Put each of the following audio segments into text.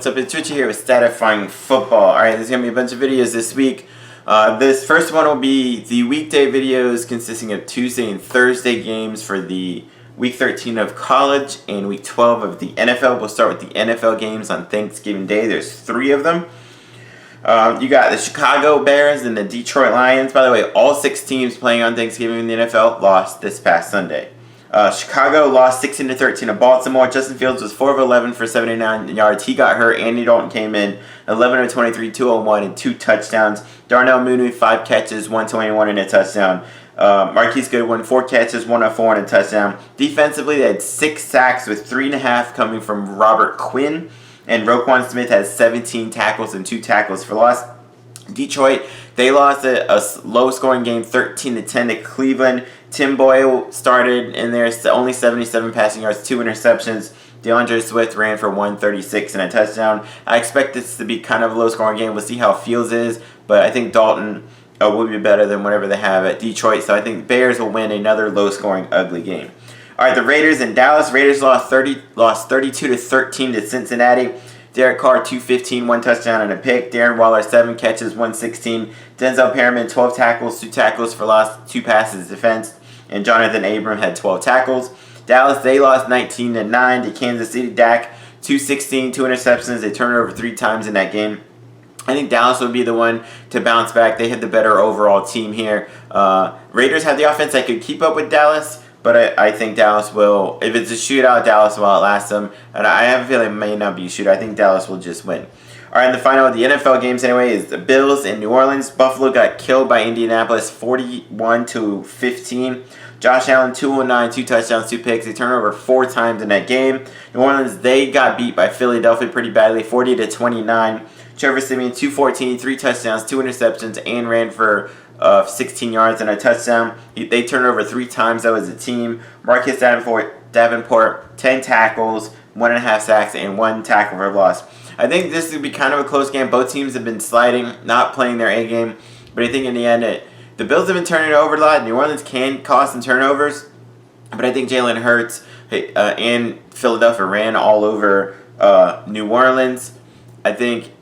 What's up, it's Richie here with Statifying Football. Alright, there's going to be a bunch of videos this week. This first one will be the weekday videos consisting of Tuesday and Thursday games for the Week 13 of college and Week 12 of the NFL. We'll start with the NFL games on Thanksgiving Day. There's 3 of them. You got the Chicago Bears and the Detroit Lions. By the way, all 6 teams playing on Thanksgiving in the NFL lost this past Sunday. Chicago lost 16-13 to Baltimore. Justin Fields was 4 of 11 for 79 yards. He got hurt. Andy Dalton came in 11 of 23, 201, and 2 touchdowns. Darnell Mooney, 5 catches, 121 and a touchdown. Marquise Goodwin, 4 catches, 104 and a touchdown. Defensively, they had 6 sacks with 3.5 coming from Robert Quinn. And Roquan Smith has 17 tackles and 2 tackles for loss. Detroit, they lost a low-scoring game, 13-10 to Cleveland. Tim Boyle started in there, only 77 passing yards, 2 interceptions. DeAndre Swift ran for 136 and a touchdown. I expect this to be kind of a low-scoring game. We'll see how Fields is, but I think Dalton will be better than whatever they have at Detroit. So I think Bears will win another low-scoring, ugly game. All right, the Raiders in Dallas. Raiders lost 32-13 to Cincinnati. Derek Carr, 215, 1 touchdown and a pick. Darren Waller, 7 catches, 116. Denzel Perriman, 12 tackles, 2 tackles for loss, 2 passes defense. And Jonathan Abram had 12 tackles. Dallas, they lost 19-9 to Kansas City. Dak, 216, 2 interceptions. They turned it over 3 times in that game. I think Dallas will be the one to bounce back. They had the better overall team here. Raiders have the offense that could keep up with Dallas. But I think Dallas will, if it's a shootout, Dallas will outlast them. And I have a feeling it may not be a shootout. I think Dallas will just win. All right, and the final of the NFL games anyway is the Bills in New Orleans. Buffalo got killed by Indianapolis 41-15. Josh Allen, 209, 2 touchdowns, 2 picks. They turned over 4 times in that game. New Orleans, they got beat by Philadelphia pretty badly, 40-29. Trevor Siemian, 214, 3 touchdowns, 2 interceptions, and ran for 16 yards and a touchdown. They turned over 3 times. That was a team. Marcus Davenport, 10 tackles, 1.5 sacks, and 1 tackle for loss. I think this would be kind of a close game. Both teams have been sliding, not playing their A game. But I think in the end, the Bills have been turning it over a lot. New Orleans can cause some turnovers. But I think Jalen Hurts and Philadelphia ran all over New Orleans. I think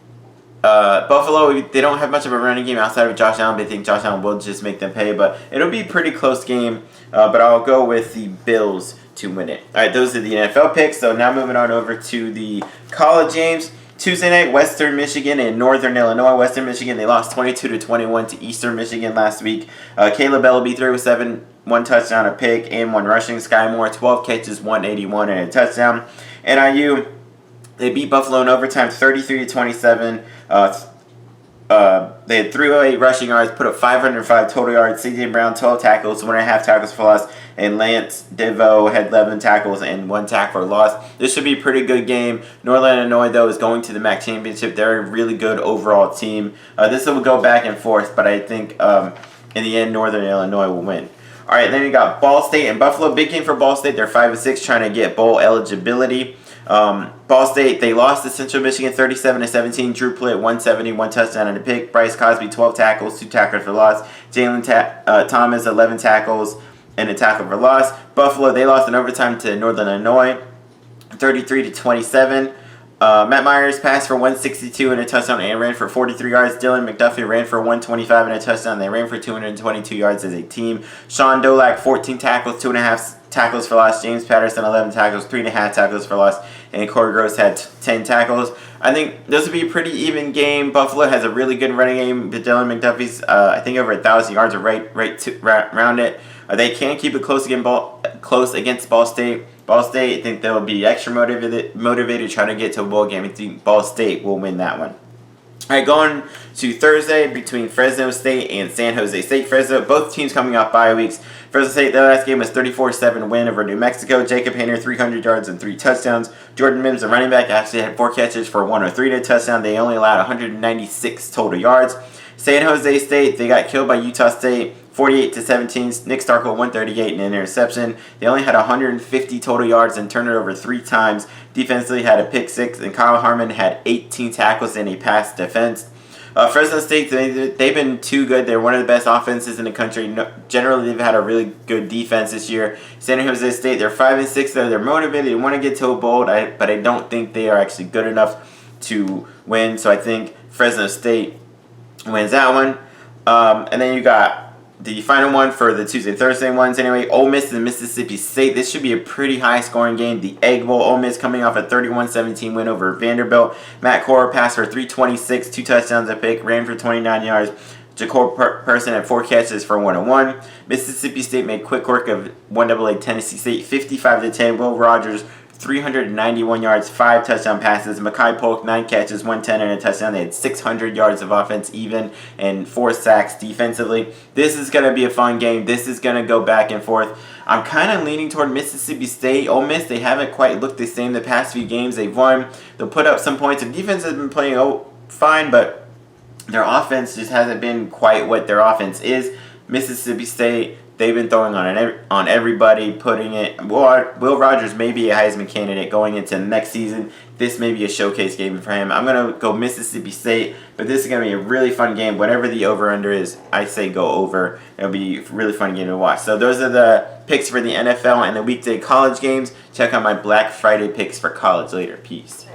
Buffalo, they don't have much of a running game outside of Josh Allen. They think Josh Allen will just make them pay, but it'll be a pretty close game. But I'll go with the Bills to win it. All right, those are the NFL picks. So now moving on over to the college games. Tuesday night, Western Michigan and Northern Illinois. Western Michigan, they lost 22-21 to Eastern Michigan last week. Caleb Ellaby, 307, 1 touchdown, a pick, and 1 rushing. Sky Moore, 12 catches, 181, and a touchdown. NIU, they beat Buffalo in overtime 33-27. They had 308 rushing yards, put up 505 total yards. C.J. Brown, 12 tackles, 1.5 tackles for loss. And Lance DeVoe had 11 tackles and 1 tackle for loss. This should be a pretty good game. Northern Illinois, though, is going to the MAC Championship. They're a really good overall team. This will go back and forth, but I think in the end, Northern Illinois will win. All right, then you got Ball State and Buffalo. Big game for Ball State. They're 5-6, trying to get bowl eligibility. Ball State, they lost to Central Michigan 37-17. Drew Plitt, 170, 1 touchdown and a pick. Bryce Cosby, 12 tackles, 2 tackles for loss. Jalen Thomas, 11 tackles and a tackle for loss. Buffalo, they lost in overtime to Northern Illinois 33-27. Matt Myers passed for 162 and a touchdown and ran for 43 yards. Dylan McDuffie ran for 125 and a touchdown. They ran for 222 yards as a team. Sean Dolak, 14 tackles, 2.5 tackles for loss. James Patterson, 11 tackles, 3.5 tackles for loss. And Corey Gross had 10 tackles. I think this will be a pretty even game. Buffalo has a really good running game. Dylan McDuffie's, I think, over 1,000 yards are right around it. They can keep it close against Ball State. Ball State, I think they'll be extra motivated trying to get to a bowl game. I think Ball State will win that one. All right, going to Thursday between Fresno State and San Jose State. Both teams coming off bye weeks. Fresno State, their last game was 34-7 win over New Mexico. Jacob Hayner, 300 yards and 3 touchdowns. Jordan Mims, the running back, actually had 4 catches for 103 and a touchdown. They only allowed 196 total yards. San Jose State, they got killed by Utah State 48-17. Nick Starkel, 138 and an interception. They only had 150 total yards and turned it over 3 times. Defensively had a pick 6, and Kyle Harmon had 18 tackles and a pass defense. Fresno State, they've been too good. They're one of the best offenses in the country. Generally, they've had a really good defense this year. San Jose State, they're 5-6. They're motivated. They want to get to a bowl, but I don't think they are actually good enough to win. So I think Fresno State wins that one. And then you got the final one for the Tuesday, Thursday ones anyway. Ole Miss and Mississippi State. This should be a pretty high-scoring game. The Egg Bowl. Ole Miss coming off a 31-17 win over Vanderbilt. Matt Corral passed for 326, 2 touchdowns a pick, ran for 29 yards. Jacob Person had 4 catches for 101. Mississippi State made quick work of 1AA Tennessee State, 55-10. Will Rogers, 391 yards, 5 touchdown passes. Mekhi Polk, 9 catches, 110 and a touchdown. They had 600 yards of offense even and 4 sacks defensively. This is going to be a fun game. This is going to go back and forth. I'm kind of leaning toward Mississippi State. Ole Miss, they haven't quite looked the same the past few games they've won. They'll put up some points. The defense has been playing fine, but their offense just hasn't been quite what their offense is. Mississippi State, they've been throwing on everybody, putting it. Will Rogers may be a Heisman candidate going into next season. This may be a showcase game for him. I'm going to go Mississippi State, but this is going to be a really fun game. Whatever the over-under is, I say go over. It'll be a really fun game to watch. So those are the picks for the NFL and the weekday college games. Check out my Black Friday picks for college later. Peace.